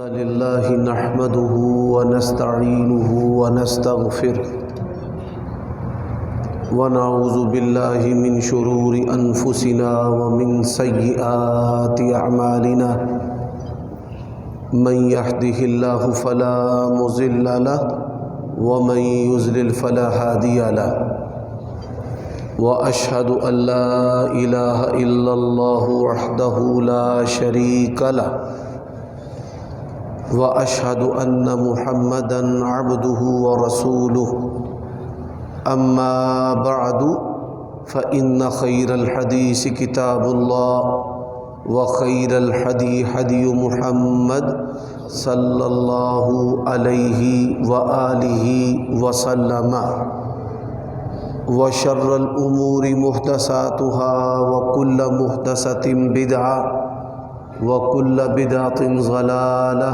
الحمد لله نحمده ونستعينه ونستغفره ونعوذ بالله من شرور أنفسنا ومن سيئات أعمالنا من يهده الله فلا مضل له ومن يضلل فلا هادي له وأشهد أن لا إله إلا الله وحده لا شريك له وأشهد أن محمدًا عبده ورسوله أما بعد فإن خير الحديث كتاب الله وخير الهدي هدي محمد صلى الله عليه وآله وسلم وشر الأمور محدثاتها وكل محدثة بدعة وكل بدعة ضلالة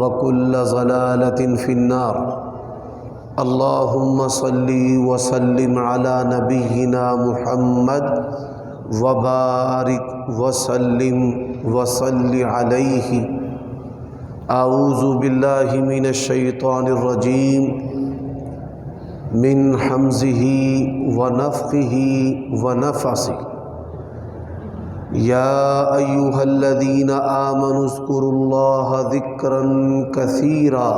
وكل ضلالة في النار اللهم صل وسلم على نبينا محمد وبارك وسلم وصل عليه أعوذ بالله من الشيطان الرجيم من حمزه ونفخه ونفثه يا أيها الذين آمنوا اذكروا الله ذكرا كثيرا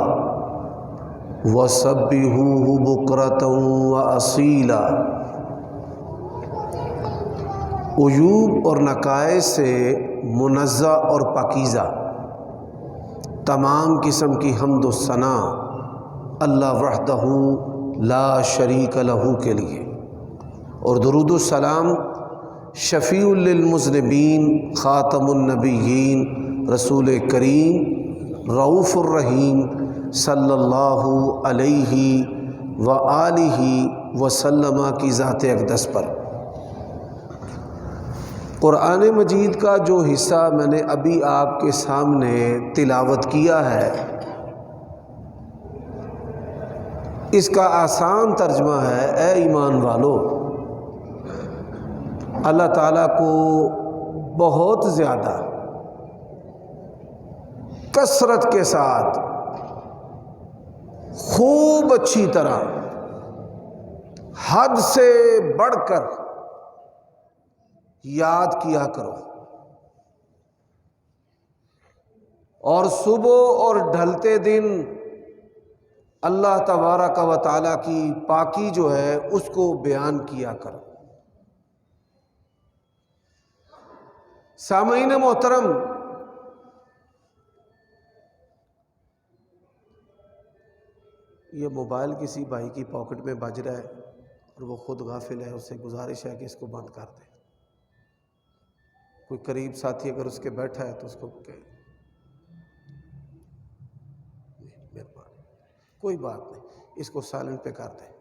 وسبحوه بكرة وأصيلا۔ عیوب اور نقائص سے منزہ اور پاکیزہ تمام قسم کی حمد و ثنا اللہ وحدہ لا شریک لہ کے لیے، اور درود و سلام شفیع للمذنبین خاتم النبیین رسول کریم رؤوف الرحیم صلی اللہ علیہ وآلہ وسلم کی ذات اقدس پر۔ قرآن مجید کا جو حصہ میں نے ابھی آپ کے سامنے تلاوت کیا ہے، اس کا آسان ترجمہ ہے: اے ایمان والو، اللہ تعالیٰ کو بہت زیادہ کثرت کے ساتھ خوب اچھی طرح حد سے بڑھ کر یاد کیا کرو، اور صبح اور ڈھلتے دن اللہ تبارک و تعالیٰ کی پاکی جو ہے اس کو بیان کیا کرو۔ سامعین محترم، یہ موبائل کسی بھائی کی پاکٹ میں بج رہا ہے اور وہ خود غافل ہے، اس سے گزارش ہے کہ اس کو بند کر دے۔ کوئی قریب ساتھی اگر اس کے بیٹھا ہے تو اس کو کہے مہربانی، کوئی بات نہیں، اس کو سائلنٹ پہ کر دیں۔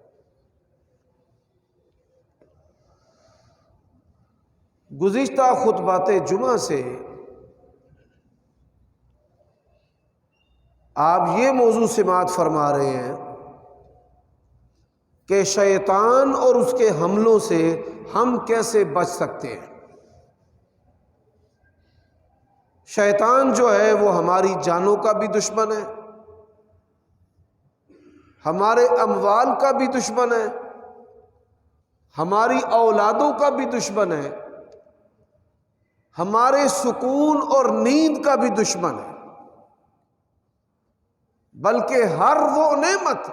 گزشتہ خطبات جمعہ سے آپ یہ موضوع سماعت فرما رہے ہیں کہ شیطان اور اس کے حملوں سے ہم کیسے بچ سکتے ہیں۔ شیطان جو ہے وہ ہماری جانوں کا بھی دشمن ہے، ہمارے اموال کا بھی دشمن ہے، ہماری اولادوں کا بھی دشمن ہے، ہمارے سکون اور نیند کا بھی دشمن ہے، بلکہ ہر وہ نعمت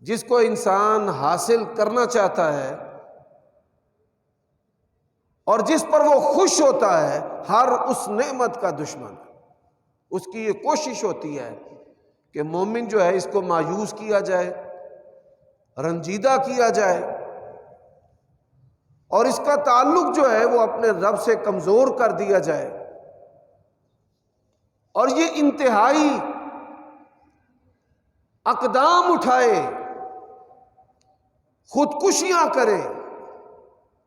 جس کو انسان حاصل کرنا چاہتا ہے اور جس پر وہ خوش ہوتا ہے، ہر اس نعمت کا دشمن ہے۔ اس کی یہ کوشش ہوتی ہے کہ مومن جو ہے اس کو مایوس کیا جائے، رنجیدہ کیا جائے، اور اس کا تعلق جو ہے وہ اپنے رب سے کمزور کر دیا جائے، اور یہ انتہائی اقدام اٹھائے، خودکشیاں کرے،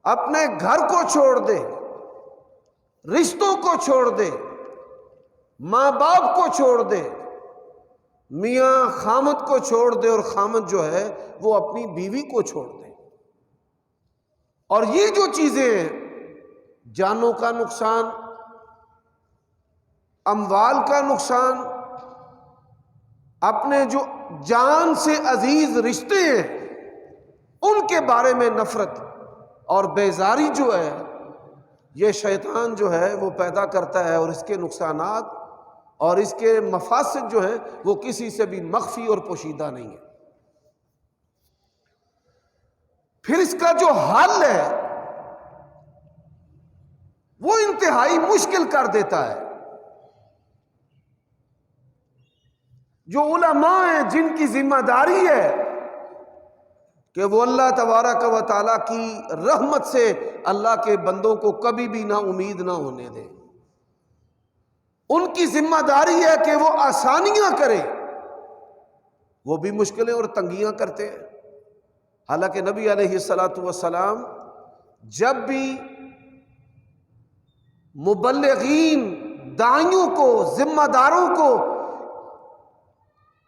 اپنے گھر کو چھوڑ دے، رشتوں کو چھوڑ دے، ماں باپ کو چھوڑ دے، میاں خامد کو چھوڑ دے، اور خامد جو ہے وہ اپنی بیوی کو چھوڑ دے۔ اور یہ جو چیزیں ہیں، جانوں کا نقصان، اموال کا نقصان، اپنے جو جان سے عزیز رشتے ہیں ان کے بارے میں نفرت اور بیزاری جو ہے یہ شیطان جو ہے وہ پیدا کرتا ہے، اور اس کے نقصانات اور اس کے مفاسد جو ہیں وہ کسی سے بھی مخفی اور پوشیدہ نہیں ہے۔ پھر اس کا جو حل ہے وہ انتہائی مشکل کر دیتا ہے۔ جو علماء ہیں جن کی ذمہ داری ہے کہ وہ اللہ تبارک و تعالیٰ کی رحمت سے اللہ کے بندوں کو کبھی بھی نا امید نہ ہونے دے، ان کی ذمہ داری ہے کہ وہ آسانیاں کرے، وہ بھی مشکلیں اور تنگیاں کرتے ہیں۔ حالانکہ نبی علیہ الصلاۃ والسلام جب بھی مبلغین، داعیوں کو، ذمہ داروں کو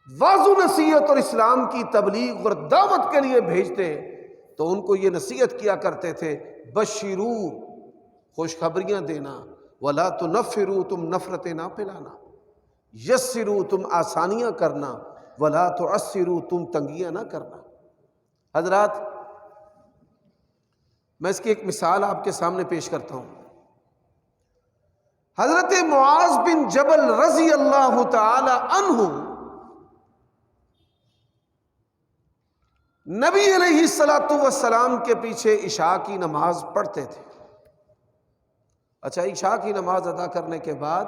واضح نصیحت اور اسلام کی تبلیغ اور دعوت کے لیے بھیجتے تو ان کو یہ نصیحت کیا کرتے تھے، بشرو، خوشخبریاں دینا، ولا تنفروا، تم نفرتیں نہ پھیلانا، یسروا، تم آسانیاں کرنا، ولا تعسروا، تم تنگیاں نہ کرنا۔ حضرات، میں اس کی ایک مثال آپ کے سامنے پیش کرتا ہوں۔ حضرت معاذ بن جبل رضی اللہ تعالی عنہ نبی علیہ الصلاۃ والسلام کے پیچھے عشاء کی نماز پڑھتے تھے۔ اچھا، عشاء کی نماز ادا کرنے کے بعد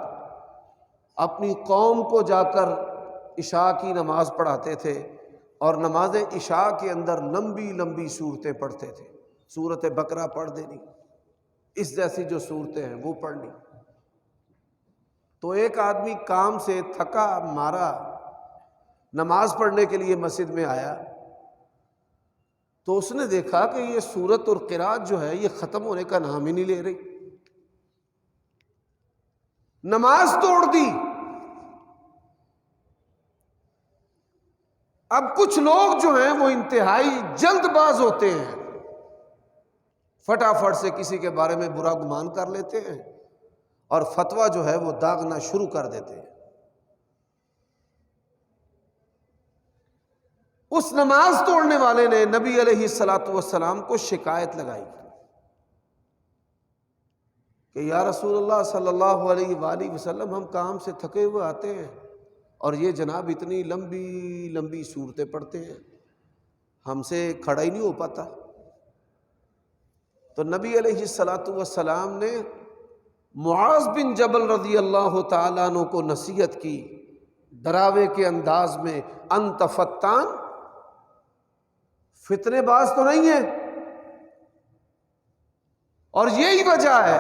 اپنی قوم کو جا کر عشاء کی نماز پڑھاتے تھے، اور نماز عشاء کے اندر لمبی لمبی صورتیں پڑھتے تھے۔ سورت بقرہ پڑھ دینی، اس جیسی جو صورتیں ہیں وہ پڑھنی۔ تو ایک آدمی کام سے تھکا مارا نماز پڑھنے کے لیے مسجد میں آیا، تو اس نے دیکھا کہ یہ سورت اور قرات جو ہے یہ ختم ہونے کا نام ہی نہیں لے رہی، نماز توڑ دی۔ اب کچھ لوگ جو ہیں وہ انتہائی جلد باز ہوتے ہیں، فٹافٹ سے کسی کے بارے میں برا گمان کر لیتے ہیں اور فتویٰ جو ہے وہ داغنا شروع کر دیتے ہیں۔ اس نماز توڑنے والے نے نبی علیہ الصلاۃ والسلام کو شکایت لگائی کہ یا رسول اللہ صلی اللہ علیہ وآلہ وسلم، ہم کام سے تھکے ہوئے آتے ہیں اور یہ جناب اتنی لمبی لمبی صورتیں پڑھتے ہیں، ہم سے کھڑا ہی نہیں ہو پاتا۔ تو نبی علیہ الصلاۃ والسلام نے معاذ بن جبل رضی اللہ تعالیٰ عنہ کو نصیحت کی ڈراوے کے انداز میں، انت فتان، فتنے باز تو نہیں ہے؟ اور یہی وجہ ہے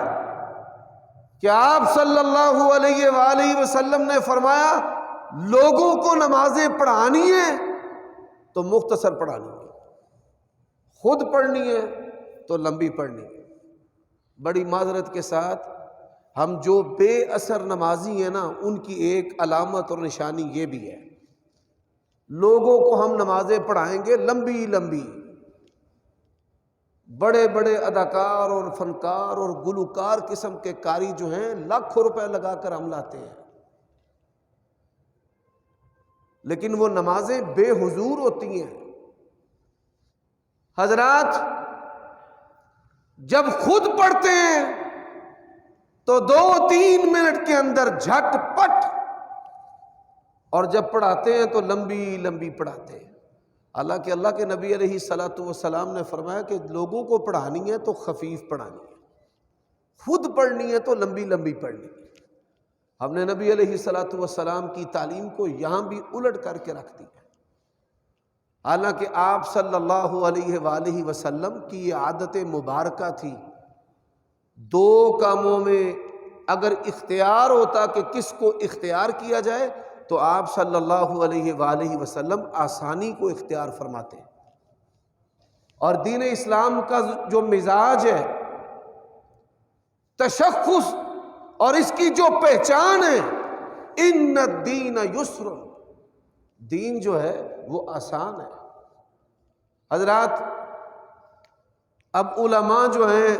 کہ آپ صلی اللہ علیہ وآلہ وسلم نے فرمایا لوگوں کو نمازیں پڑھانی ہے تو مختصر پڑھانی ہے، خود پڑھنی ہے تو لمبی پڑھنی ہے۔ بڑی معذرت کے ساتھ ہم جو بے اثر نمازی ہیں نا، ان کی ایک علامت اور نشانی یہ بھی ہے، لوگوں کو ہم نمازیں پڑھائیں گے لمبی لمبی، بڑے بڑے اداکار اور فنکار اور گلوکار قسم کے قاری جو ہیں لاکھوں روپے لگا کر ہم لاتے ہیں، لیکن وہ نمازیں بے حضور ہوتی ہیں۔ حضرات، جب خود پڑھتے ہیں تو 2-3 منٹ کے اندر جھٹ پٹ، اور جب پڑھاتے ہیں تو لمبی لمبی پڑھاتے ہیں۔ حالانکہ اللہ کے نبی علیہ الصلاۃ والسلام نے فرمایا کہ لوگوں کو پڑھانی ہے تو خفیف پڑھانی ہے، خود پڑھنی ہے تو لمبی لمبی پڑھنی ہے۔ ہم نے نبی علیہ الصلاۃ والسلام کی تعلیم کو یہاں بھی الٹ کر کے رکھ دی ہے۔ حالانکہ آپ صلی اللہ علیہ وآلہ وسلم کی یہ عادت مبارکہ تھی، 2 کاموں میں اگر اختیار ہوتا کہ کس کو اختیار کیا جائے تو آپ صلی اللہ علیہ وآلہ وسلم آسانی کو اختیار فرماتے ہیں۔ اور دین اسلام کا جو مزاج ہے، تشخص اور اس کی جو پہچان ہے، ان الدین یسر، دین جو ہے وہ آسان ہے۔ حضرات، اب علماء جو ہیں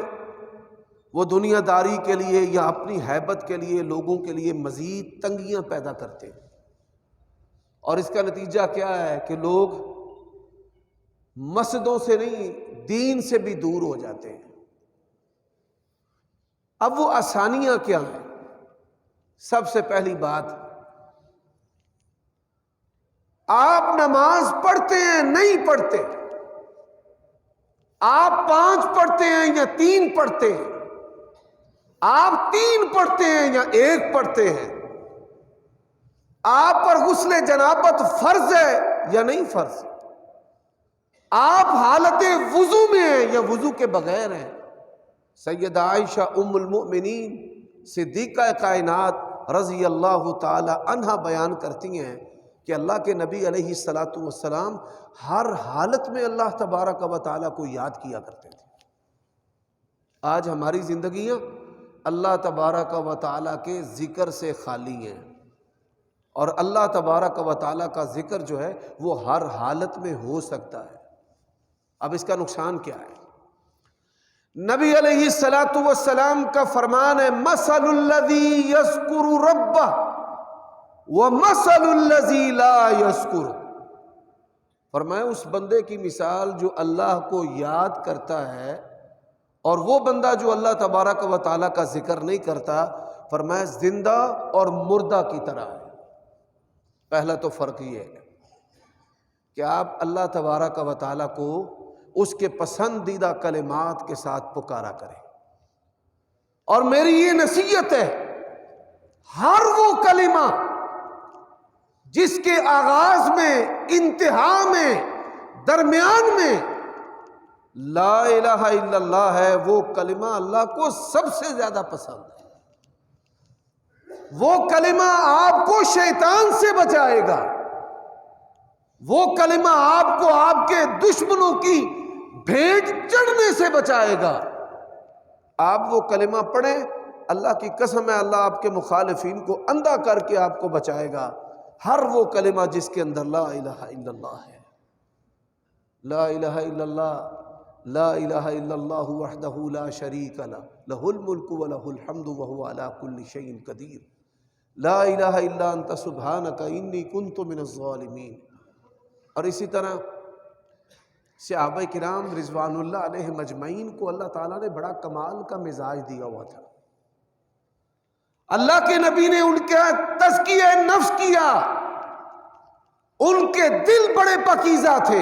وہ دنیا داری کے لیے یا اپنی ہیبت کے لیے لوگوں کے لیے مزید تنگیاں پیدا کرتے ہیں، اور اس کا نتیجہ کیا ہے کہ لوگ مسجدوں سے نہیں دین سے بھی دور ہو جاتے ہیں۔ اب وہ آسانیاں کیا ہیں؟ سب سے پہلی بات، آپ نماز پڑھتے ہیں نہیں پڑھتے، آپ 5 پڑھتے ہیں یا 3 پڑھتے ہیں، آپ 3 پڑھتے ہیں یا 1 پڑھتے ہیں، آپ پر غسل جنابت فرض ہے یا نہیں فرض، آپ حالت وضو میں ہیں یا وضو کے بغیر ہیں۔ سیدہ عائشہ ام المؤمنین صدیقہ کائنات رضی اللہ تعالی عنہا بیان کرتی ہیں کہ اللہ کے نبی علیہ الصلاۃ والسلام ہر حالت میں اللہ تبارک و تعالیٰ کو یاد کیا کرتے تھے۔ آج ہماری زندگیاں اللہ تبارک و تعالیٰ کے ذکر سے خالی ہیں، اور اللہ تبارک و تعالیٰ کا ذکر جو ہے وہ ہر حالت میں ہو سکتا ہے۔ اب اس کا نقصان کیا ہے؟ نبی علیہ الصلاۃ والسلام کا فرمان ہے، مثل الذی یذکر ربہ ومثل الذی لا یذکر، فرمایا اس بندے کی مثال جو اللہ کو یاد کرتا ہے اور وہ بندہ جو اللہ تبارک و تعالیٰ کا ذکر نہیں کرتا، فرمایا زندہ اور مردہ کی طرح ہے۔ پہلا تو فرق یہ ہے کہ آپ اللہ تبارک و تعالیٰ کو اس کے پسندیدہ کلمات کے ساتھ پکارا کریں، اور میری یہ نصیحت ہے، ہر وہ کلمہ جس کے آغاز میں، انتہا میں، درمیان میں لا الہ الا اللہ ہے، وہ کلمہ اللہ کو سب سے زیادہ پسند ہے۔ وہ کلمہ آپ کو شیطان سے بچائے گا، وہ کلمہ آپ کو آپ کے دشمنوں کی بھیٹ چڑھنے سے بچائے گا۔ آپ وہ کلمہ پڑھیں، اللہ کی قسم ہے اللہ آپ کے مخالفین کو اندھا کر کے آپ کو بچائے گا۔ ہر وہ کلمہ جس کے اندر لا الہ الا اللہ ہے، لا الہ الا اللہ، لا الہ الا اللہ وحدہ لا شریک لہ، لہ الملک ولہ الحمد وہو علی کل شیء قدیر، لا الہ الا انت سبحانک انی کنت من الظالمین۔ اور اسی طرح صحابہ کرام رضوان اللہ علیہ مجمعین کو اللہ تعالیٰ نے بڑا کمال کا مزاج دیا ہوا تھا۔ اللہ کے نبی نے ان کا تزکیہ نفس کیا، ان کے دل بڑے پاکیزہ تھے،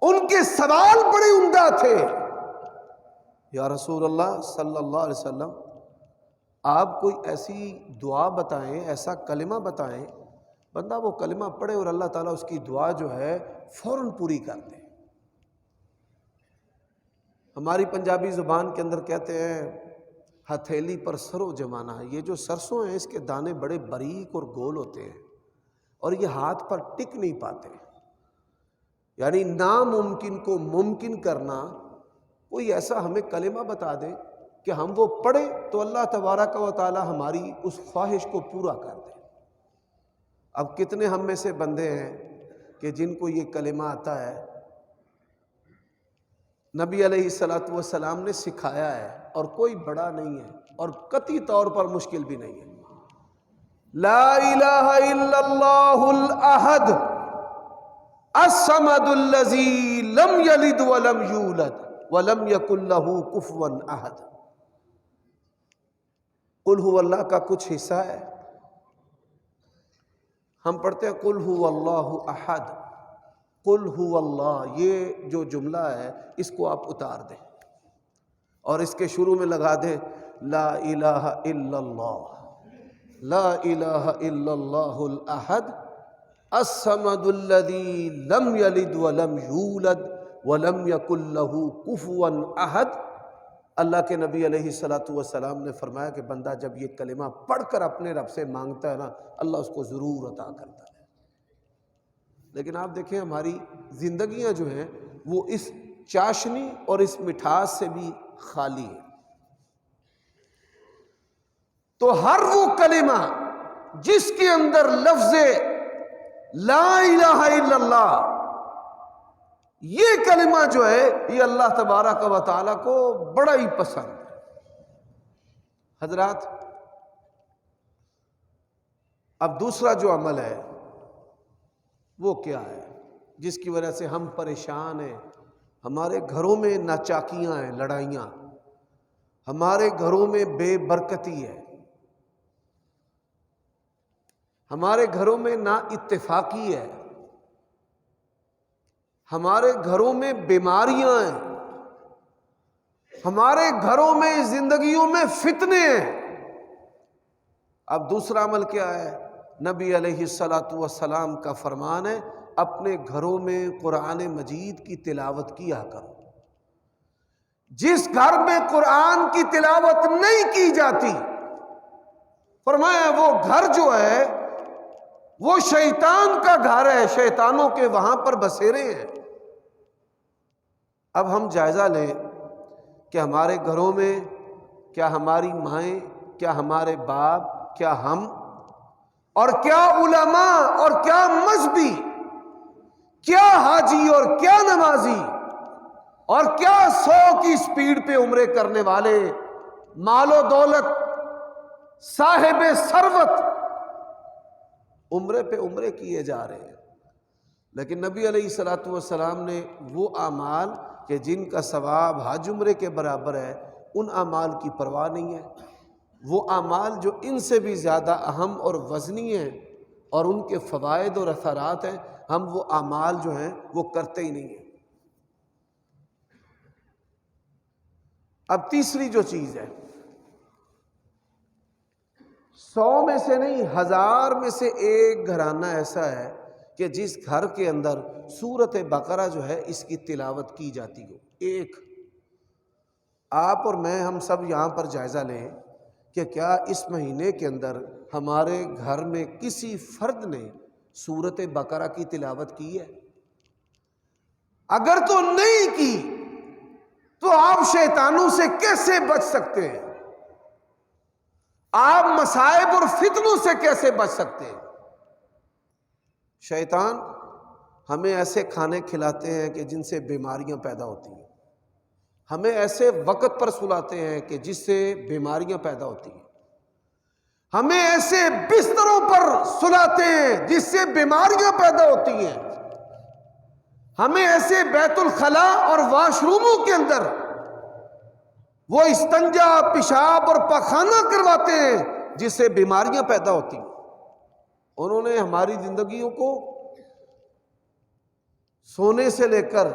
ان کے سوال بڑے عمدہ تھے۔ یا رسول اللہ صلی اللہ علیہ وسلم، آپ کوئی ایسی دعا بتائیں، ایسا کلمہ بتائیں، بندہ وہ کلمہ پڑھے اور اللہ تعالیٰ اس کی دعا جو ہے فوراً پوری کر دے۔ ہماری پنجابی زبان کے اندر کہتے ہیں ہتھیلی پر سرو جمانا ہے۔ یہ جو سرسوں ہیں اس کے دانے بڑے باریک اور گول ہوتے ہیں، اور یہ ہاتھ پر ٹک نہیں پاتے، یعنی ناممکن کو ممکن کرنا۔ کوئی ایسا ہمیں کلمہ بتا دے کہ ہم وہ پڑھیں تو اللہ تبارک و تعالی ہماری اس خواہش کو پورا کر دے۔ اب کتنے ہم میں سے بندے ہیں کہ جن کو یہ کلمہ آتا ہے، نبی علیہ الصلاۃ والسلام نے سکھایا ہے، اور کوئی بڑا نہیں ہے اور قطعی طور پر مشکل بھی نہیں ہے۔ لا الہ الا اللہ الاحد الصمد الذی لم یلد ولم یولد ولم یکن لہ کفوا احد۔ قل هو اللہ کا کچھ حصہ ہے، ہم پڑھتے ہیں قل هو اللہ احد، قل هو اللہ، یہ جو جملہ ہے اس کو آپ اتار دیں اور اس کے شروع میں لگا دیں لا الہ الا اللہ، لا الہ الا اللہ الاحد الصمد الذی لم یلد ولم یولد ولم یکن لہ کفوا احد۔ اللہ کے نبی علیہ الصلاۃ والسلام نے فرمایا کہ بندہ جب یہ کلمہ پڑھ کر اپنے رب سے مانگتا ہے نا، اللہ اس کو ضرور عطا کرتا ہے۔ لیکن آپ دیکھیں ہماری زندگیاں جو ہیں وہ اس چاشنی اور اس مٹھاس سے بھی خالی ہیں۔ تو ہر وہ کلمہ جس کے اندر لفظ لا الہ الا اللہ، یہ کلمہ جو ہے یہ اللہ تبارک و تعالیٰ کو بڑا ہی پسند ہے۔ حضرات، اب دوسرا جو عمل ہے وہ کیا ہے جس کی وجہ سے ہم پریشان ہیں؟ ہمارے گھروں میں ناچاکیاں ہیں، لڑائیاں، ہمارے گھروں میں بے برکتی ہے، ہمارے گھروں میں نا اتفاقی ہے، ہمارے گھروں میں بیماریاں ہیں، ہمارے گھروں میں زندگیوں میں فتنے ہیں۔ اب دوسرا عمل کیا ہے؟ نبی علیہ الصلاۃ والسلام کا فرمان ہے، اپنے گھروں میں قرآن مجید کی تلاوت کیا کرو۔ جس گھر میں قرآن کی تلاوت نہیں کی جاتی، فرمایا وہ گھر جو ہے وہ شیطان کا گھر ہے، شیطانوں کے وہاں پر بسیرے ہیں۔ اب ہم جائزہ لیں کہ ہمارے گھروں میں کیا ہماری مائیں، کیا ہمارے باپ، کیا ہم، اور کیا علماء اور کیا مذہبی، کیا حاجی اور کیا نمازی، اور کیا 100 کی سپیڈ پہ عمرے کرنے والے، مال و دولت، صاحب ثروت، عمرے پہ عمرے کیے جا رہے ہیں۔ لیکن نبی علیہ الصلوۃ والسلام نے وہ اعمال کہ جن کا ثواب حج عمرے کے برابر ہے، ان اعمال کی پرواہ نہیں ہے۔ وہ اعمال جو ان سے بھی زیادہ اہم اور وزنی ہیں اور ان کے فوائد اور اثرات ہیں، ہم وہ اعمال جو ہیں وہ کرتے ہی نہیں ہیں۔ اب تیسری جو چیز ہے، 100 میں سے نہیں، 1000 میں سے ایک گھرانہ ایسا ہے کہ جس گھر کے اندر سورۃ بقرہ جو ہے اس کی تلاوت کی جاتی ہو۔ ایک، آپ اور میں، ہم سب یہاں پر جائزہ لیں کہ کیا اس مہینے کے اندر ہمارے گھر میں کسی فرد نے سورۃ بقرہ کی تلاوت کی ہے؟ اگر تو نہیں کی تو آپ شیطانوں سے کیسے بچ سکتے ہیں؟ آپ مصائب اور فتنوں سے کیسے بچ سکتے ہیں؟ شیطان ہمیں ایسے کھانے کھلاتے ہیں کہ جن سے بیماریاں پیدا ہوتی ہیں، ہمیں ایسے وقت پر سلاتے ہیں کہ جس سے بیماریاں پیدا ہوتی ہیں، ہمیں ایسے بستروں پر سلاتے ہیں جس سے بیماریاں پیدا ہوتی ہیں، ہمیں ایسے بیت الخلاء اور واش روموں کے اندر وہ استنجا، پیشاب اور پاخانہ کرواتے ہیں جس سے بیماریاں پیدا ہوتی ہیں۔ انہوں نے ہماری زندگیوں کو سونے سے لے کر،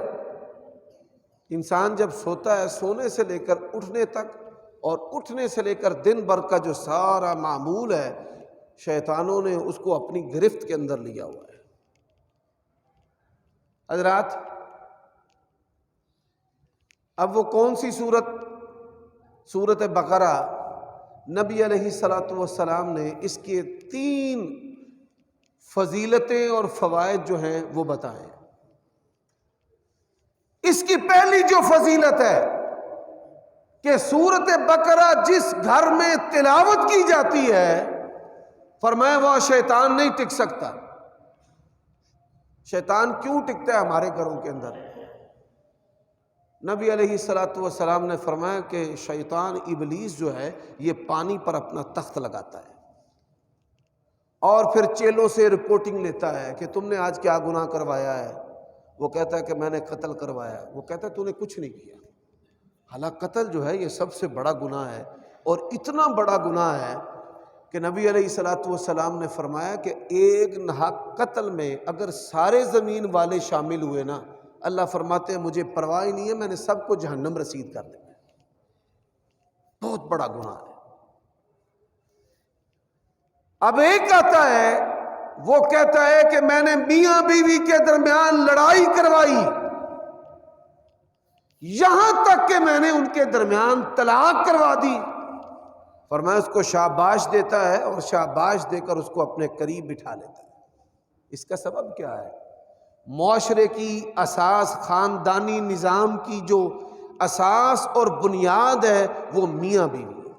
انسان جب سوتا ہے سونے سے لے کر اٹھنے تک، اور اٹھنے سے لے کر دن بھر کا جو سارا معمول ہے، شیطانوں نے اس کو اپنی گرفت کے اندر لیا ہوا ہے۔ حضرات، اب وہ کون سی سورۃ بقرہ؟ نبی علیہ الصلوۃ والسلام نے اس کے 3 فضیلتیں اور فوائد جو ہیں وہ بتائے۔ اس کی پہلی جو فضیلت ہے کہ سورۃ بقرہ جس گھر میں تلاوت کی جاتی ہے، فرمایا وہاں شیطان نہیں ٹک سکتا۔ شیطان کیوں ٹکتا ہے ہمارے گھروں کے اندر؟ نبی علیہ الصلوۃ والسلام نے فرمایا کہ شیطان ابلیس جو ہے یہ پانی پر اپنا تخت لگاتا ہے اور پھر چیلوں سے رپورٹنگ لیتا ہے کہ تم نے آج کیا گناہ کروایا ہے۔ وہ کہتا ہے کہ میں نے قتل کروایا۔ وہ کہتا ہے تو نے کچھ نہیں کیا۔ حالانکہ قتل جو ہے یہ سب سے بڑا گناہ ہے، اور اتنا بڑا گناہ ہے کہ نبی علیہ الصلوۃ والسلام نے فرمایا کہ ایک ناحق قتل میں اگر سارے زمین والے شامل ہوئے نا، اللہ فرماتے ہیں مجھے پرواہ ہی نہیں ہے، میں نے سب کو جہنم رسید کر دیا۔ بہت بڑا گناہ ہے۔ اب ایک آتا ہے، وہ کہتا ہے کہ میں نے میاں بیوی کے درمیان لڑائی کروائی، یہاں تک کہ میں نے ان کے درمیان طلاق کروا دی۔ فرمایا اس کو شاباش دیتا ہے، اور شاباش دے کر اس کو اپنے قریب بٹھا لیتا ہے۔ اس کا سبب کیا ہے؟ معاشرے کی اساس، خاندانی نظام کی جو اساس اور بنیاد ہے وہ میاں بیوی ہے،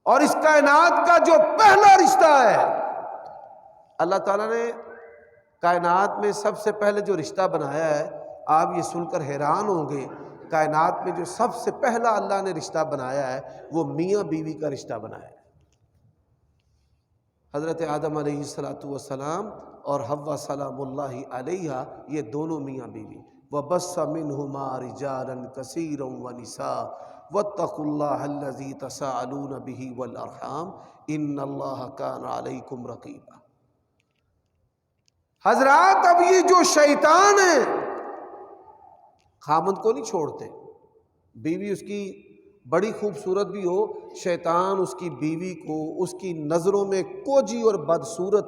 اور اس کائنات کا جو پہلا رشتہ ہے، اللہ تعالیٰ نے کائنات میں سب سے پہلے جو رشتہ بنایا ہے، آپ یہ سن کر حیران ہوں گے کائنات میں جو سب سے پہلا اللہ نے رشتہ بنایا ہے وہ میاں بیوی کا رشتہ بنایا ہے۔ حضرت آدم علیہ السلام اور حوا سلام اللہ علیہا، یہ دونوں میاں بیوی۔ وَبَثَّ مِنْهُمَا رِجَالًا كَثِيرًا وَنِسَاءً وَاتَّقُوا اللَّهَ الَّذِي تَسَاءَلُونَ بِهِ وَالْأَرْحَامَ إِنَّ اللَّهَ كَانَ عَلَيْكُمْ رَقِيبًا۔ حضرات اب یہ جو شیطان ہے خامند کو نہیں چھوڑتے، بیوی اس کی بڑی خوبصورت بھی ہو، شیطان اس کی بیوی کو اس کی نظروں میں کوجی اور بدصورت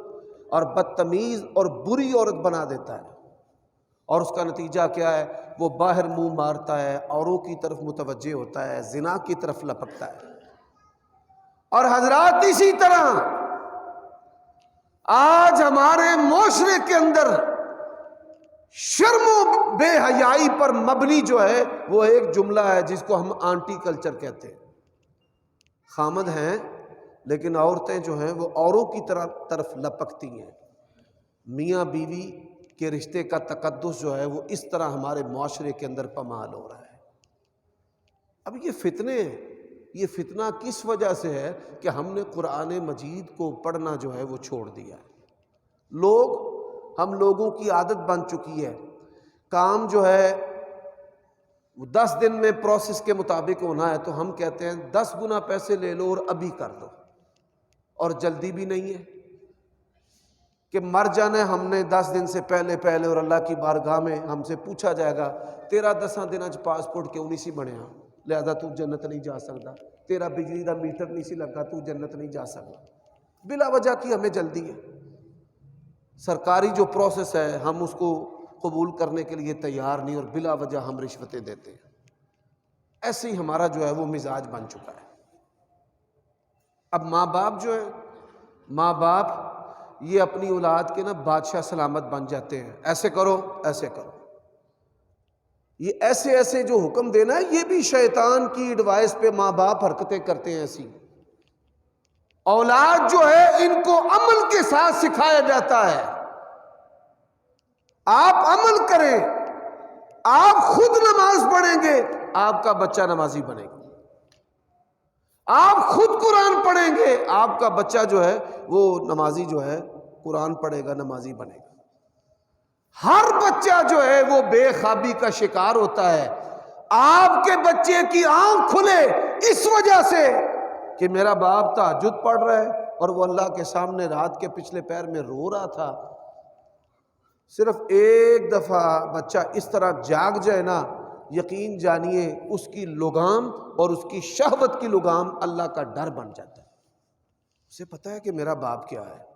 اور بدتمیز اور بری عورت بنا دیتا ہے، اور اس کا نتیجہ کیا ہے؟ وہ باہر منہ مارتا ہے، اوروں کی طرف متوجہ ہوتا ہے، زنا کی طرف لپکتا ہے۔ اور حضرات اسی طرح آج ہمارے معاشرے کے اندر شرم و بے حیائی پر مبنی جو ہے وہ ایک جملہ ہے جس کو ہم آنٹی کلچر کہتے ہیں۔ خامد ہیں لیکن عورتیں جو ہیں وہ اوروں کی طرف لپکتی ہیں۔ میاں بیوی کے رشتے کا تقدس جو ہے وہ اس طرح ہمارے معاشرے کے اندر پامال ہو رہا ہے۔ اب یہ فتنے ہیں، یہ فتنہ کس وجہ سے ہے کہ ہم نے قرآن مجید کو پڑھنا جو ہے وہ چھوڑ دیا ہے۔ ہم لوگوں کی عادت بن چکی ہے، کام جو ہے 10 دن میں پروسیس کے مطابق ہونا ہے تو ہم کہتے ہیں 10 گنا پیسے لے لو اور ابھی کر دو، اور جلدی بھی نہیں ہے کہ مر جانا ہے ہم نے 10 دن سے پہلے اور اللہ کی بارگاہ میں ہم سے پوچھا جائے گا تیرا 10 دن پاسپورٹ کیوں نہیں سی بنیا، لہذا تو جنت نہیں جا سکتا، تیرا بجلی کا میٹر نہیں سی لگا تو جنت نہیں جا سکتا۔ بلا وجہ کی ہمیں جلدی ہے، سرکاری جو پروسیس ہے ہم اس کو قبول کرنے کے لیے تیار نہیں، اور بلا وجہ ہم رشوتیں دیتے ہیں۔ ایسے ہی ہمارا جو ہے وہ مزاج بن چکا ہے۔ اب ماں باپ جو ہے، ماں باپ یہ اپنی اولاد کے بادشاہ سلامت بن جاتے ہیں، ایسے کرو ایسے کرو، یہ ایسے جو حکم دینا ہے یہ بھی شیطان کی ایڈوائس پہ ماں باپ حرکتیں کرتے ہیں۔ ایسی اولاد جو ہے ان کو عمل کے ساتھ سکھایا جاتا ہے، آپ عمل کریں، آپ خود نماز پڑھیں گے آپ کا بچہ نمازی بنے گا، آپ خود قرآن پڑھیں گے آپ کا بچہ جو ہے وہ نمازی جو ہے قرآن پڑھے گا، نمازی بنے گا۔ ہر بچہ جو ہے وہ بے خوابی کا شکار ہوتا ہے۔ آپ کے بچے کی آنکھ کھلے اس وجہ سے کہ میرا باپ تہجد پڑھ رہا ہے اور وہ اللہ کے سامنے رات کے پچھلے پہر میں رو رہا تھا، صرف ایک دفعہ بچہ اس طرح جاگ جائے نا، یقین جانیے اس کی لگام اور اس کی شہوت کی لگام اللہ کا ڈر بن جاتا ہے۔ اسے پتہ ہے کہ میرا باپ کیا ہے۔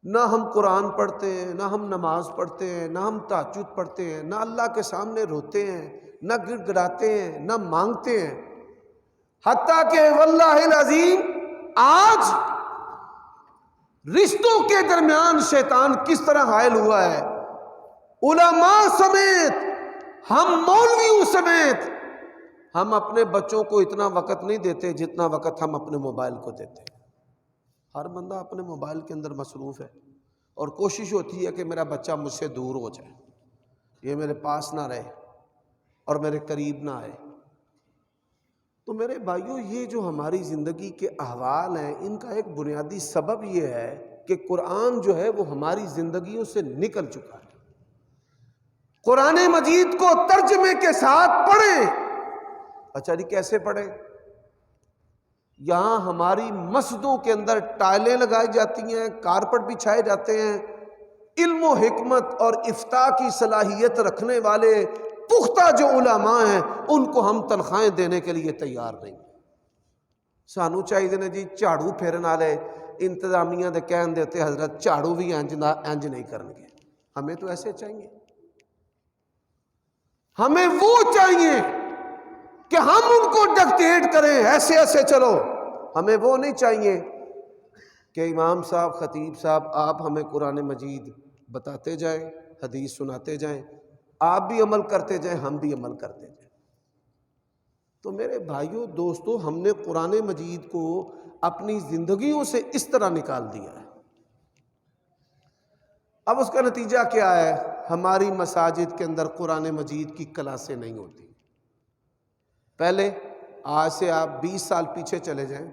نہ ہم قرآن پڑھتے ہیں، نہ ہم نماز پڑھتے ہیں، نہ ہم تہجد پڑھتے ہیں، نہ اللہ کے سامنے روتے ہیں، نہ گڑ گڑاتے ہیں، نہ مانگتے ہیں، حتیٰ کہ واللہ العظیم آج رشتوں کے درمیان شیطان کس طرح حائل ہوا ہے، علماء سمیت، ہم مولویوں سمیت، ہم اپنے بچوں کو اتنا وقت نہیں دیتے جتنا وقت ہم اپنے موبائل کو دیتے ہیں۔ ہر بندہ اپنے موبائل کے اندر مصروف ہے اور کوشش ہوتی ہے کہ میرا بچہ مجھ سے دور ہو جائے، یہ میرے پاس نہ رہے اور میرے قریب نہ آئے۔ تو میرے بھائیوں یہ جو ہماری زندگی کے احوال ہیں ان کا ایک بنیادی سبب یہ ہے کہ قرآن جو ہے وہ ہماری زندگیوں سے نکل چکا ہے۔ قرآن مجید کو ترجمے کے ساتھ پڑھیں۔ اچھا جی کیسے پڑھیں؟ یہاں ہماری مسجدوں کے اندر ٹائلیں لگائی جاتی ہیں، کارپٹ بچھائے جاتے ہیں، علم و حکمت اور افتاء کی صلاحیت رکھنے والے پختہ جو علماء ہیں ان کو ہم تنخواہیں دینے کے لیے تیار نہیں۔ سانو چاہیے نا جی جھاڑو پھیرن والے انتظامیہ دے کہن دیتے حضرت جھاڑو بھی انج نہیں کرن گے، ہمیں تو ایسے چاہیے، ہمیں وہ چاہیے کہ ہم ان کو ڈکٹیٹ کریں ایسے چلو، ہمیں وہ نہیں چاہیے کہ امام صاحب خطیب صاحب آپ ہمیں قرآن مجید بتاتے جائیں، حدیث سناتے جائیں، آپ بھی عمل کرتے جائیں ہم بھی عمل کرتے جائیں۔ تو میرے بھائیوں دوستو ہم نے قرآن مجید کو اپنی زندگیوں سے اس طرح نکال دیا ہے۔ اب اس کا نتیجہ کیا ہے؟ ہماری مساجد کے اندر قرآن مجید کی کلاسیں نہیں ہوتی، پہلے آج سے آپ 20 سال پیچھے چلے جائیں،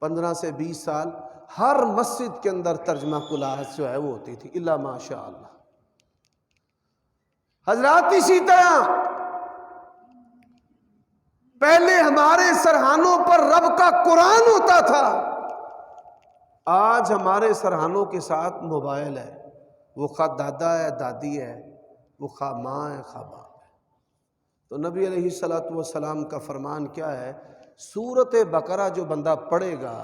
15 سے 20 سال، ہر مسجد کے اندر ترجمہ کلاس جو ہے وہ ہوتی تھی، الا ماشاء اللہ۔ حضرات اسی طرح پہلے ہمارے سرہانوں پر رب کا قرآن ہوتا تھا، آج ہمارے سرہانوں کے ساتھ موبائل ہے، وہ خواہ دادا ہے دادی ہے، وہ خواہ ماں ہے خواہ باپ ہے۔ تو نبی علیہ الصلوۃ والسلام کا فرمان کیا ہے؟ سورۃ بقرہ جو بندہ پڑھے گا،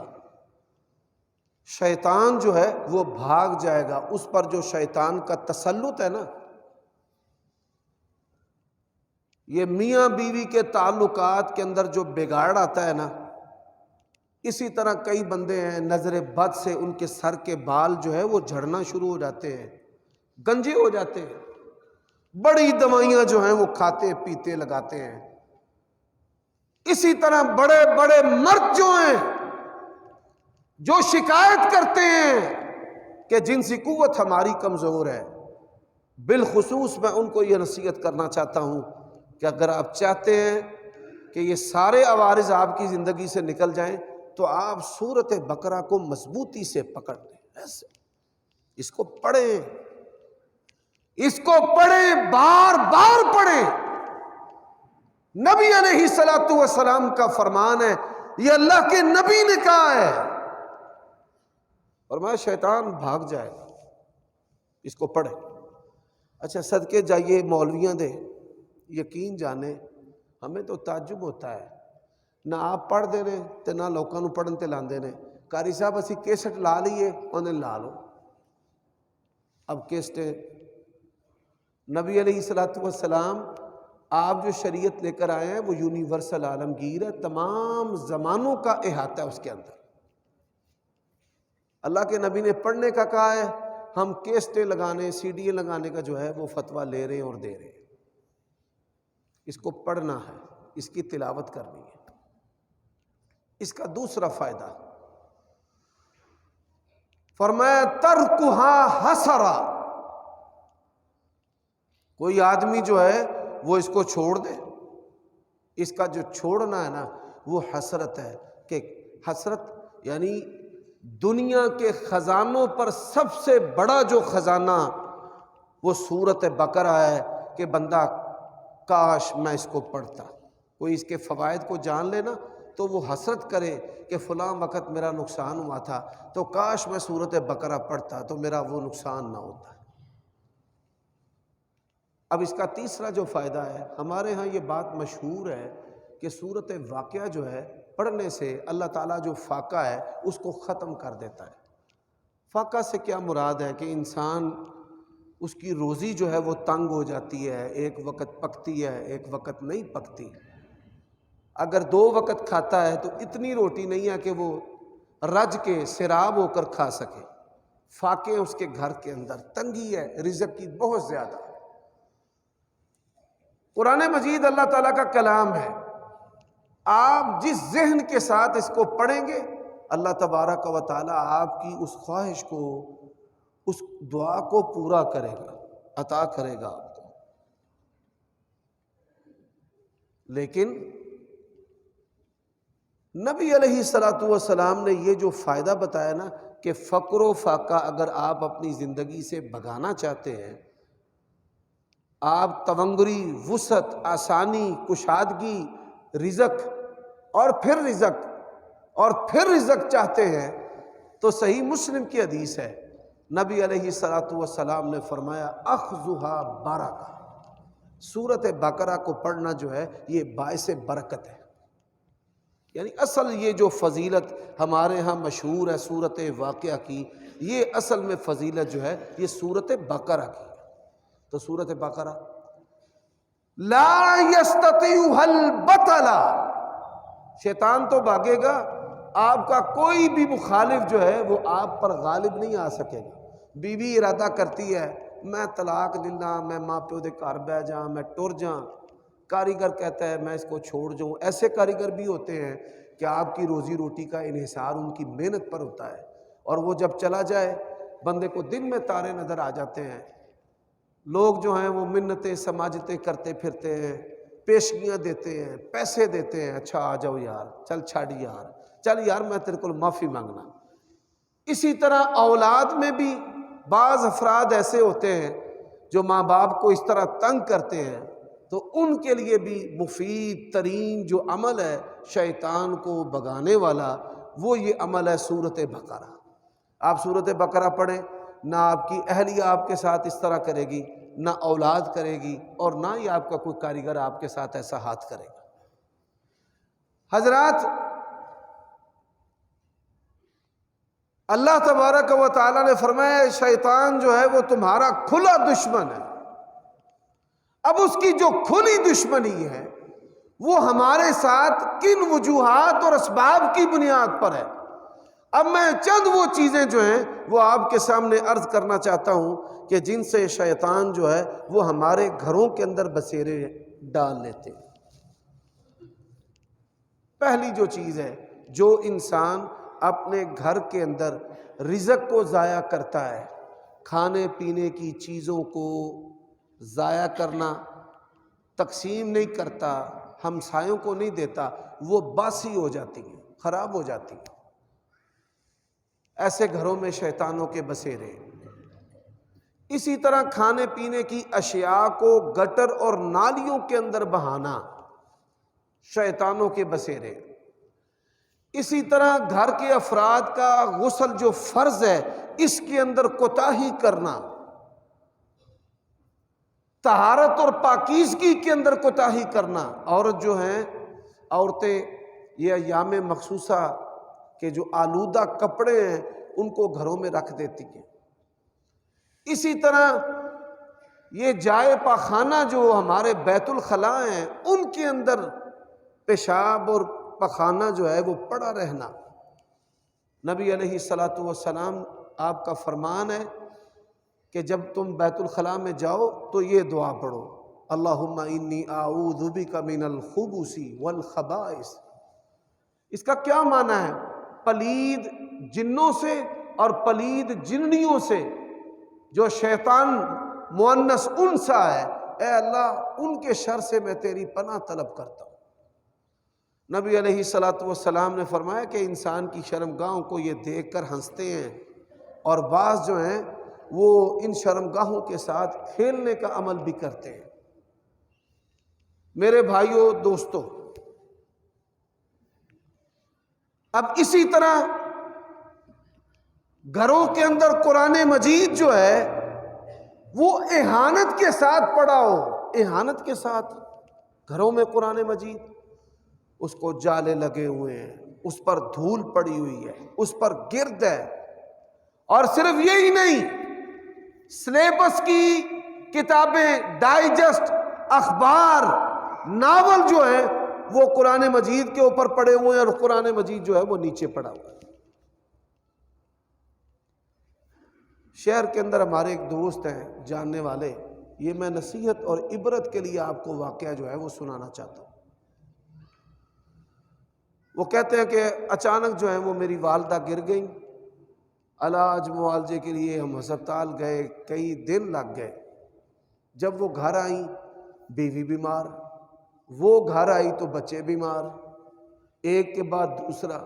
شیطان جو ہے وہ بھاگ جائے گا۔ اس پر جو شیطان کا تسلط ہے نا، یہ میاں بیوی کے تعلقات کے اندر جو بگاڑ آتا ہے نا، اسی طرح کئی بندے ہیں نظر بد سے ان کے سر کے بال جو ہے وہ جھڑنا شروع ہو جاتے ہیں، گنجے ہو جاتے ہیں، بڑی دوائیاں جو ہیں وہ کھاتے پیتے لگاتے ہیں۔ اسی طرح بڑے بڑے مرد جو ہیں، جو شکایت کرتے ہیں کہ جنسی قوت ہماری کمزور ہے، بالخصوص میں ان کو یہ نصیحت کرنا چاہتا ہوں کہ اگر آپ چاہتے ہیں کہ یہ سارے عوارض آپ کی زندگی سے نکل جائیں تو آپ سورۃ بقرہ کو مضبوطی سے پکڑ لیں، ایسے اس کو پڑھیں، اس کو پڑھیں، بار بار پڑھیں۔ نبی علیہ الصلوۃ والسلام کا فرمان ہے، یہ اللہ کے نبی نے کہا ہے، فرمایا شیطان بھاگ جائے گا، اس کو پڑھیں۔ اچھا صدقے جائیے مولویاں دے، یقین جانے ہمیں تو تعجب ہوتا ہے، نہ آپ پڑھ دے رہے تے نہ لوکاں نوں پڑھن تے لاندے نے۔ قاری صاحب اسی کیسٹ لا لیے، انہیں لا لو۔ اب کیسٹیں نبی علیہ الصلوۃ والسلام آپ جو شریعت لے کر آئے ہیں وہ یونیورسل عالمگیر ہے، تمام زمانوں کا احاطہ ہے اس کے اندر۔ اللہ کے نبی نے پڑھنے کا کہا ہے، ہم کیسٹیں لگانے سی ڈی لگانے کا جو ہے وہ فتویٰ لے رہے ہیں اور دے رہے ہیں۔ اس کو پڑھنا ہے، اس کی تلاوت کرنی ہے۔ اس کا دوسرا فائدہ فرمایا ترکھا حسرا، کوئی آدمی جو ہے وہ اس کو چھوڑ دے، اس کا جو چھوڑنا ہے نا وہ حسرت ہے، کہ حسرت یعنی دنیا کے خزانوں پر سب سے بڑا جو خزانہ وہ سورۃ بقرہ ہے، کہ بندہ کاش میں اس کو پڑھتا۔ کوئی اس کے فوائد کو جان لے نا تو وہ حسرت کرے کہ فلاں وقت میرا نقصان ہوا تھا تو کاش میں سورۃ بقرہ پڑھتا تو میرا وہ نقصان نہ ہوتا۔ اب اس کا تیسرا جو فائدہ ہے، ہمارے ہاں یہ بات مشہور ہے کہ سورۃ واقعہ جو ہے پڑھنے سے اللہ تعالیٰ جو فاقہ ہے اس کو ختم کر دیتا ہے۔ فاقہ سے کیا مراد ہے؟ کہ انسان اس کی روزی جو ہے وہ تنگ ہو جاتی ہے، ایک وقت پکتی ہے ایک وقت نہیں پکتی۔ اگر 2 وقت کھاتا ہے تو اتنی روٹی نہیں ہے کہ وہ رج کے سیراب ہو کر کھا سکے۔ فاقے اس کے گھر کے اندر، تنگی ہے رزق کی بہت زیادہ۔ قرآن مجید اللہ تعالیٰ کا کلام ہے، آپ جس ذہن کے ساتھ اس کو پڑھیں گے اللہ تبارک و تعالیٰ آپ کی اس خواہش کو، اس دعا کو پورا کرے گا، عطا کرے گا آپ کو۔ لیکن نبی علیہ الصلوۃ والسلام نے یہ جو فائدہ بتایا نا کہ فقر و فاقہ اگر آپ اپنی زندگی سے بھگانا چاہتے ہیں، آپ تونگری، وسعت، آسانی، کشادگی، رزق اور پھر رزق اور پھر رزق چاہتے ہیں تو صحیح مسلم کی حدیث ہے، نبی علیہ الصلوۃ والسلام نے فرمایا اخذھا برکہ، سورۃ بقرہ کو پڑھنا جو ہے یہ باعث برکت ہے۔ یعنی اصل یہ جو فضیلت ہمارے ہاں مشہور ہے سورۃ واقعہ کی، یہ اصل میں فضیلت جو ہے یہ سورۃ بقرہ کی ہے۔ تو سورۃ بقرہ لا یستطیعها البطل، شیطان تو بھاگے گا، آپ کا کوئی بھی مخالف جو ہے وہ آپ پر غالب نہیں آ سکے گا۔ بیوی ارادہ کرتی ہے میں طلاق لینا، میں ماں پیو دے گھر بہ جاؤں، میں ٹر جاؤں، کاریگر کہتا ہے میں اس کو چھوڑ جاؤں۔ ایسے کاریگر بھی ہوتے ہیں کہ آپ کی روزی روٹی کا انحصار ان کی محنت پر ہوتا ہے، اور وہ جب چلا جائے بندے کو دن میں تارے نظر آ جاتے ہیں، لوگ جو ہیں وہ منتیں سماجتیں کرتے پھرتے ہیں، پیشگیاں دیتے ہیں، پیسے دیتے ہیں، اچھا آ جاؤ یار، چل چھاڑ یار، چل یار میں تیرے کو معافی مانگنا۔ اسی طرح اولاد میں بھی بعض افراد ایسے ہوتے ہیں جو ماں باپ کو اس طرح تنگ کرتے ہیں، تو ان کے لیے بھی مفید ترین جو عمل ہے شیطان کو بھگانے والا، وہ یہ عمل ہے سورۃ بقرہ۔ آپ سورۃ بقرہ پڑھیں، نہ آپ کی اہلیہ آپ کے ساتھ اس طرح کرے گی، نہ اولاد کرے گی، اور نہ ہی آپ کا کوئی کاریگر آپ کے ساتھ ایسا ہاتھ کرے گا۔ حضرات، اللہ تبارک و تعالیٰ نے فرمایا شیطان جو ہے وہ تمہارا کھلا دشمن ہے۔ اب اس کی جو کھلی دشمنی ہے وہ ہمارے ساتھ کن وجوہات اور اسباب کی بنیاد پر ہے؟ اب میں چند وہ چیزیں جو ہیں وہ آپ کے سامنے عرض کرنا چاہتا ہوں کہ جن سے شیطان جو ہے وہ ہمارے گھروں کے اندر بسیرے ڈال لیتے ہیں۔ پہلی جو چیز ہے، جو انسان اپنے گھر کے اندر رزق کو ضائع کرتا ہے، کھانے پینے کی چیزوں کو ضائع کرنا، تقسیم نہیں کرتا، ہمسایوں کو نہیں دیتا، وہ باسی ہو جاتی ہے، خراب ہو جاتی ہے۔ ایسے گھروں میں شیطانوں کے بسیرے۔ اسی طرح کھانے پینے کی اشیاء کو گٹر اور نالیوں کے اندر بہانا، شیطانوں کے بسیرے۔ اسی طرح گھر کے افراد کا غسل جو فرض ہے اس کے اندر کوتاہی کرنا، طہارت اور پاکیزگی کے اندر کوتاہی کرنا۔ عورت جو ہیں، عورتیں یہ ایام مخصوصہ کے جو آلودہ کپڑے ہیں ان کو گھروں میں رکھ دیتی ہیں۔ اسی طرح یہ جائے پاخانہ جو ہمارے بیت الخلاء ہیں ان کے اندر پیشاب اور پخانہ جو ہے وہ پڑا رہنا۔ نبی علیہ الصلاۃ والسلام آپ کا فرمان ہے کہ جب تم بیت الخلاء میں جاؤ تو یہ دعا پڑھو، اللہم انی اعوذ بک من الخبث والخبائث۔ اس کا کیا معنی ہے؟ پلید جنوں سے اور پلید جننیوں سے، جو شیطان مؤنث انثى ہے، اے اللہ ان کے شر سے میں تیری پناہ طلب کرتا ہوں۔ نبی علیہ الصلاۃ والسلام نے فرمایا کہ انسان کی شرمگاہوں کو یہ دیکھ کر ہنستے ہیں، اور بعض جو ہیں وہ ان شرمگاہوں کے ساتھ کھیلنے کا عمل بھی کرتے ہیں۔ میرے بھائیوں دوستو، اب اسی طرح گھروں کے اندر قرآن مجید جو ہے وہ اہانت کے ساتھ پڑھا ہو، اہانت کے ساتھ گھروں میں قرآن مجید، اس کو جالے لگے ہوئے ہیں، اس پر دھول پڑی ہوئی ہے، اس پر گرد ہے، اور صرف یہی نہیں، سلیبس کی کتابیں، ڈائجسٹ، اخبار، ناول جو ہیں وہ قرآن مجید کے اوپر پڑے ہوئے ہیں، اور قرآن مجید جو ہے وہ نیچے پڑا ہوا ہے۔ شہر کے اندر ہمارے ایک دوست ہیں جاننے والے، یہ میں نصیحت اور عبرت کے لیے آپ کو واقعہ جو ہے وہ سنانا چاہتا ہوں۔ وہ کہتے ہیں کہ اچانک جو ہے وہ میری والدہ گر گئیں، علاج معالجے کے لیے ہم ہسپتال گئے، کئی دن لگ گئے۔ جب وہ گھر آئیں بیوی بیمار، وہ گھر آئی تو بچے بیمار، ایک کے بعد دوسرا۔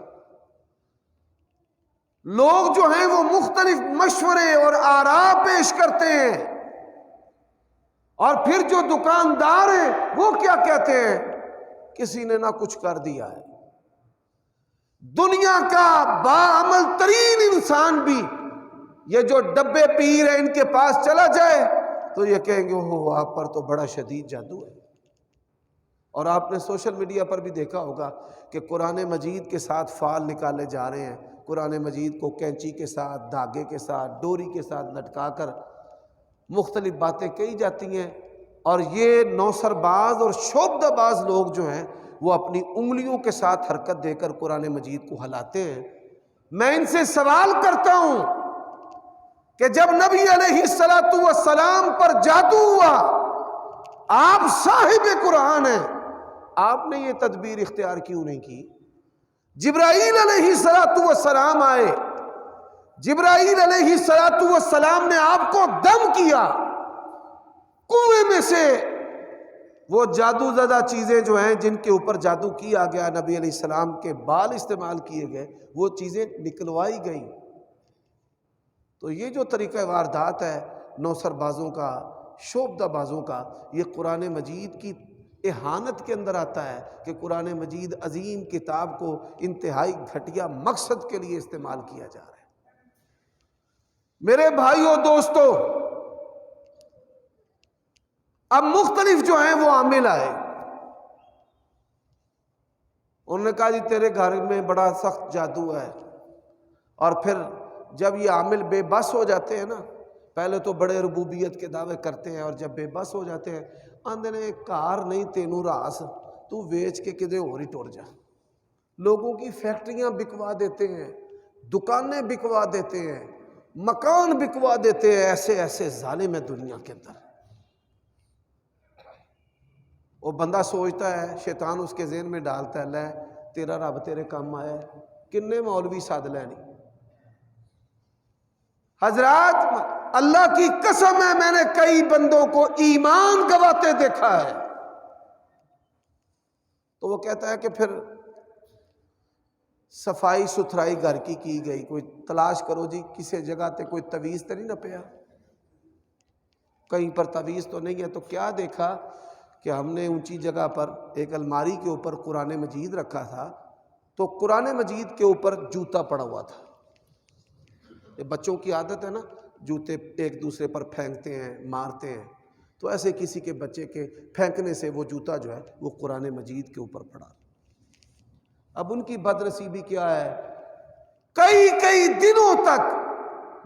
لوگ جو ہیں وہ مختلف مشورے اور آراء پیش کرتے ہیں، اور پھر جو دکاندار ہیں وہ کیا کہتے ہیں؟ کسی نے نہ کچھ کر دیا ہے۔ دنیا کا باعمل ترین انسان بھی یہ جو ڈبے پیر ہیں ان کے پاس چلا جائے تو یہ کہیں گے اوہ آپ پر تو بڑا شدید جادو ہے۔ اور آپ نے سوشل میڈیا پر بھی دیکھا ہوگا کہ قرآن مجید کے ساتھ فال نکالے جا رہے ہیں، قرآن مجید کو کینچی کے ساتھ، دھاگے کے ساتھ، ڈوری کے ساتھ لٹکا کر مختلف باتیں کہی جاتی ہیں، اور یہ نوسر باز اور شعبدہ باز لوگ جو ہیں وہ اپنی انگلیوں کے ساتھ حرکت دے کر قرآن مجید کو ہلاتے ہیں۔ میں ان سے سوال کرتا ہوں کہ جب نبی علیہ السلام پر جادو ہوا، آپ صاحب قرآن ہیں، آپ نے یہ تدبیر اختیار کیوں نہیں کی؟ جبرائیل علیہ السلام آئے، جبرائیل علیہ السلام نے آپ کو دم کیا، کنویں میں سے وہ جادو زدہ چیزیں جو ہیں جن کے اوپر جادو کیا گیا، نبی علیہ السلام کے بال استعمال کیے گئے، وہ چیزیں نکلوائی گئیں۔ تو یہ جو طریقہ واردات ہے نوسر بازوں کا، شوبدہ بازوں کا، یہ قرآن مجید کی اہانت کے اندر آتا ہے کہ قرآن مجید عظیم کتاب کو انتہائی گھٹیا مقصد کے لیے استعمال کیا جا رہا ہے۔ میرے بھائیوں دوستو، اب مختلف جو ہیں وہ عامل آئے، انہوں نے کہا جی تیرے گھر میں بڑا سخت جادو ہے، اور پھر جب یہ عامل بے بس ہو جاتے ہیں نا، پہلے تو بڑے ربوبیت کے دعوے کرتے ہیں، اور جب بے بس ہو جاتے ہیں آندے نے کار نہیں تینوں راس تو ویچ کے کدے اور ہی ٹور جا۔ لوگوں کی فیکٹریاں بکوا دیتے ہیں، دکانیں بکوا دیتے ہیں، مکان بکوا دیتے ہیں، ایسے ایسے ظالم ہے دنیا کے اندر۔ وہ بندہ سوچتا ہے، شیطان اس کے ذہن میں ڈالتا ہے لے تیرا رب تیرے کام آیا ہے، کنے مولوی ساد لینی۔ حضرات اللہ کی قسم ہے میں نے کئی بندوں کو ایمان گواتے دیکھا ہے۔ تو وہ کہتا ہے کہ پھر صفائی ستھرائی گھر کی گئی، کوئی تلاش کرو جی کسی جگہ تے کوئی تویز تو نہیں نہ پیا، کہیں پر تویز تو نہیں ہے۔ تو کیا دیکھا کہ ہم نے اونچی جگہ پر ایک الماری کے اوپر قرآن مجید رکھا تھا، تو قرآن مجید کے اوپر جوتا پڑا ہوا تھا۔ یہ بچوں کی عادت ہے نا، جوتے ایک دوسرے پر پھینکتے ہیں، مارتے ہیں، تو ایسے کسی کے بچے کے پھینکنے سے وہ جوتا جو ہے وہ قرآن مجید کے اوپر پڑا۔ اب ان کی بد نصیبی کیا ہے، کئی دنوں تک،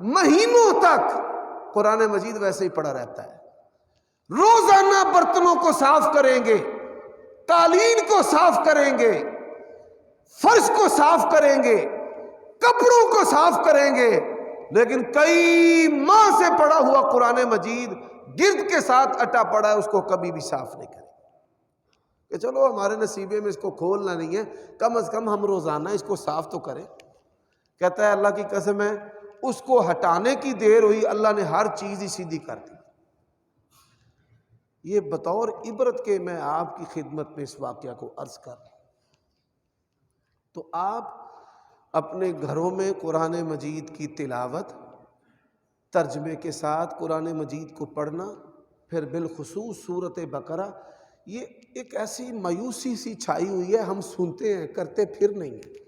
مہینوں تک قرآن مجید ویسے ہی پڑا رہتا ہے۔ روزانہ برتنوں کو صاف کریں گے، قالین کو صاف کریں گے، فرش کو صاف کریں گے، کپڑوں کو صاف کریں گے، لیکن کئی ماہ سے پڑا ہوا قرآن مجید گرد کے ساتھ اٹا پڑا ہے، اس کو کبھی بھی صاف نہیں کریں کہ چلو ہمارے نصیبے میں اس کو کھولنا نہیں ہے، کم از کم ہم روزانہ اس کو صاف تو کریں۔ کہتا ہے اللہ کی قسم ہے اس کو ہٹانے کی دیر ہوئی، اللہ نے ہر چیز ہی سیدھی کر دی۔ یہ بطور عبرت کے میں آپ کی خدمت میں اس واقعہ کو عرض کر رہا ہوں۔ تو آپ اپنے گھروں میں قرآن مجید کی تلاوت، ترجمے کے ساتھ قرآن مجید کو پڑھنا، پھر بالخصوص سورۃ بقرہ، یہ ایک ایسی مایوسی سی چھائی ہوئی ہے، ہم سنتے ہیں کرتے پھر نہیں ہیں۔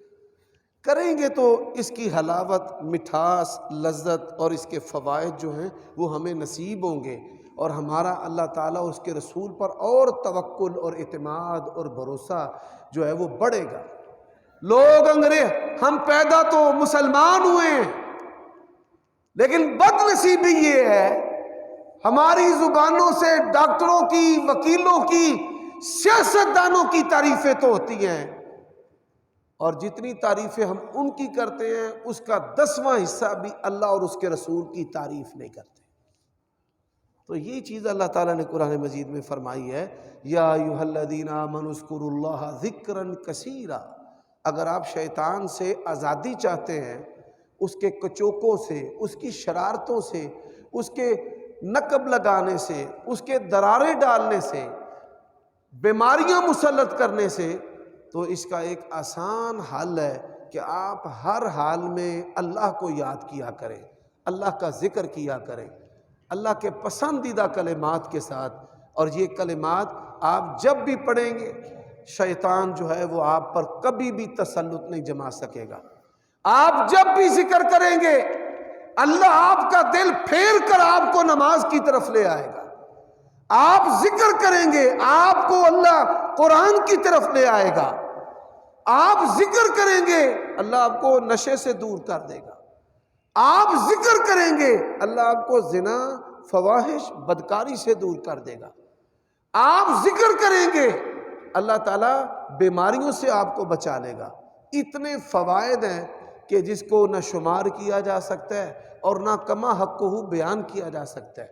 کریں گے تو اس کی حلاوت، مٹھاس، لذت اور اس کے فوائد جو ہیں وہ ہمیں نصیب ہوں گے، اور ہمارا اللہ تعالیٰ اور اس کے رسول پر اور توکل اور اعتماد اور بھروسہ جو ہے وہ بڑھے گا۔ لوگ انگریز، ہم پیدا تو مسلمان ہوئے ہیں، لیکن بد نصیبی یہ ہے ہماری زبانوں سے ڈاکٹروں کی، وکیلوں کی، سیاستدانوں کی تعریفیں تو ہوتی ہیں، اور جتنی تعریفیں ہم ان کی کرتے ہیں اس کا 10واں حصہ بھی اللہ اور اس کے رسول کی تعریف نہیں کرتے۔ تو یہ چیز اللہ تعالیٰ نے قرآن مجید میں فرمائی ہے، یا ایھا الذین آمنوا اذکروا اللہ ذکرا کثیرا۔ اگر آپ شیطان سے آزادی چاہتے ہیں، اس کے کچوکوں سے، اس کی شرارتوں سے، اس کے نقب لگانے سے، اس کے درارے ڈالنے سے، بیماریاں مسلط کرنے سے، تو اس کا ایک آسان حل ہے کہ آپ ہر حال میں اللہ کو یاد کیا کریں، اللہ کا ذکر کیا کریں، اللہ کے پسندیدہ کلمات کے ساتھ۔ اور یہ کلمات آپ جب بھی پڑھیں گے شیطان جو ہے وہ آپ پر کبھی بھی تسلط نہیں جما سکے گا۔ آپ جب بھی ذکر کریں گے اللہ آپ کا دل پھیر کر آپ کو نماز کی طرف لے آئے گا۔ آپ ذکر کریں گے آپ کو اللہ قرآن کی طرف لے آئے گا۔ آپ ذکر کریں گے اللہ آپ کو نشے سے دور کر دے گا۔ آپ ذکر کریں گے اللہ آپ کو زنا، فواحش، بدکاری سے دور کر دے گا۔ آپ ذکر کریں گے اللہ تعالیٰ بیماریوں سے آپ کو بچا لے گا۔ اتنے فوائد ہیں کہ جس کو نہ شمار کیا جا سکتا ہے اور نہ کما حقہ بیان کیا جا سکتا ہے۔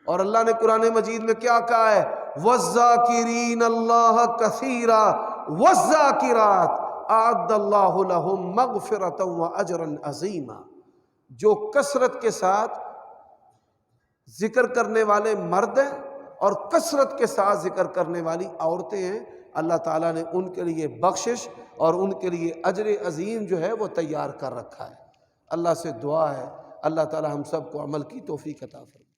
اور اللہ نے قرآن مجید میں کیا کہا ہے، وَالذَّاكِرِينَ اللَّهَ كَثِيرًا وَالذَّاكِرَاتِ أَعَدَّ اللَّهُ لَهُم مَغْفِرَةً وَأَجْرًا عَظِيمًا۔ جو کثرت کے ساتھ ذکر کرنے والے مرد ہیں اور کثرت کے ساتھ ذکر کرنے والی عورتیں ہیں، اللہ تعالیٰ نے ان کے لیے بخشش اور ان کے لیے اجر عظیم جو ہے وہ تیار کر رکھا ہے۔ اللہ سے دعا ہے اللہ تعالیٰ ہم سب کو عمل کی توفیق عطا فرمائے۔